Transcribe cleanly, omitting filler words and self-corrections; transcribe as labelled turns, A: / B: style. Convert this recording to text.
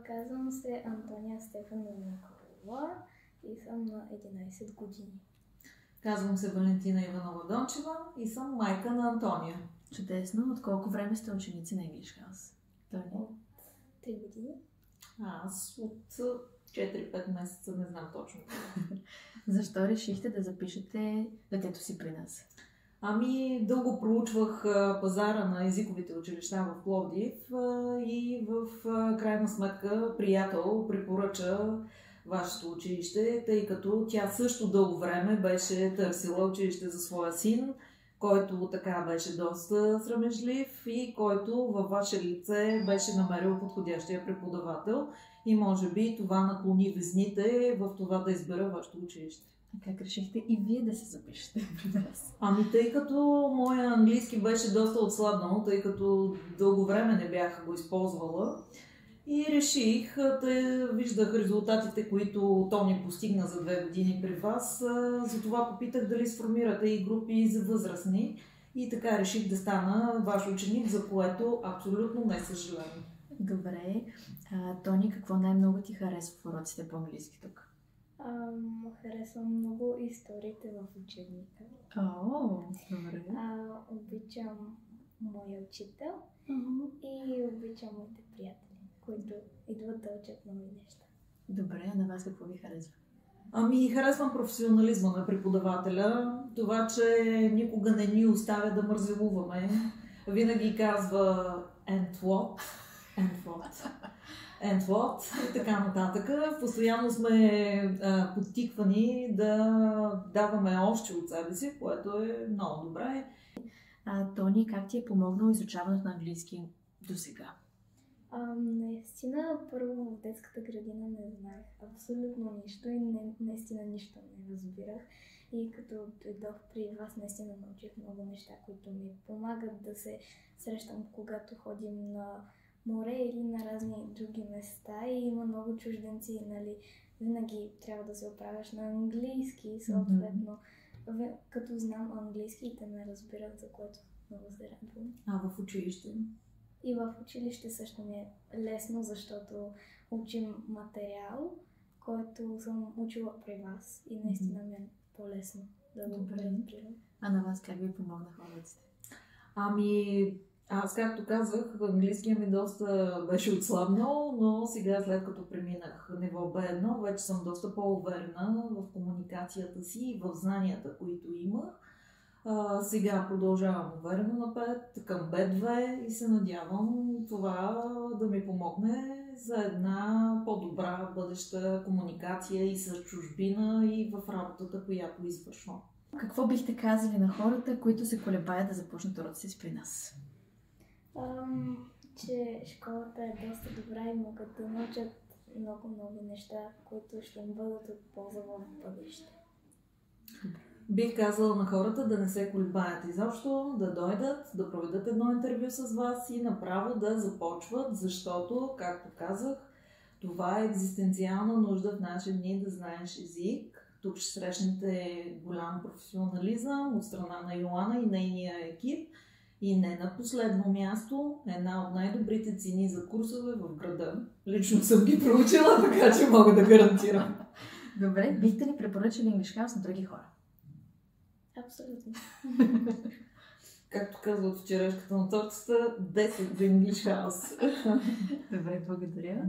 A: Казвам се Антония Стефанова Николова и съм на 11 години.
B: Казвам се Валентина Иванова Дончева и съм майка на Антония.
C: Чудесно. От колко време сте ученици на English House?
A: От 3 години.
B: Аз от 4-5 месеца, не знам точно.
C: Защо решихте да запишете детето си при нас?
B: Дълго проучвах пазара на езиковите училища в Пловдив и в крайна сметка приятел препоръча вашето училище, тъй като тя също дълго време беше търсила училище за своя син, който така беше доста срамежлив и който във ваше лице беше намерил подходящия преподавател и може би това наклони везните в това да избера вашето училище.
C: А как решихте и вие да се запишете при нас?
B: Тъй като моя английски беше доста отслабнал, тъй като дълго време не бях го използвала и реших, виждах резултатите, които Тони постигна за 2 години при вас, затова попитах дали сформирате и групи за възрастни и така реших да стана ваш ученик, за което абсолютно не съжалявам.
C: Добре. Тони, какво най-много ти харесва в уроците по английски тук?
A: Харесвам много историите в учебника.
C: Добре.
A: Обичам моя учител и обичам моите приятели, които идват да учат нови неща.
C: Добре, а на вас какво ви харесва?
B: Харесвам професионализма на преподавателя, това, че никога не ни оставя да мързелуваме. Винаги казва and what и така нататък. Постоянно сме подтиквани да даваме още от себе си, което е много добре.
C: Тони, как ти е помогнал изучаването на английски до сега?
A: Наистина, първо в детската градина не знаех абсолютно нищо и наистина нищо не разбирах. И като дойдох при вас, наистина научих много неща, които ми помагат да се срещам, когато ходим на море или на разни други места и има много чужденци, нали, винаги трябва да се оправяш на английски, съответно, като знам английски, те ме разбират, за което много се радвам.
B: В училище?
A: И в училище също ми е лесно, защото учим материал, който съм учила при вас и наистина ми е по-лесно да го разбирам.
C: А на вас как ви помогнаха уроците?
B: Аз, както казах, английския ми доста беше отслабнал, но сега, след като преминах ниво B1, вече съм доста по-уверена в комуникацията си и в знанията, които имах. Сега продължавам уверено напред към B2 и се надявам това да ми помогне за една по-добра бъдеща комуникация и с чужбина и в работата, която извършвам.
C: Какво бихте казали на хората, които се колебаят да започнат уроците си при нас?
A: Че школата е доста добра и могат да научат много неща, които ще им бъдат от полза в бъдеще.
B: Бих казала на хората да не се колебаят изобщо, да дойдат, да проведат едно интервю с вас и направо да започват, защото, както казах, това е екзистенциална нужда в наши дни да знаеш език. Тук ще срещнете голям професионализъм от страна на Йоана и нейния екип. И не на последно място, една от най-добрите цени за курсове в града. Лично съм ги проучила, така че мога да гарантирам.
C: Добре, бихте ли препоръчали English House на други хора?
A: Абсолютно.
B: Както казват в черешката на тортата, 10 за English House.
C: Добре, благодаря.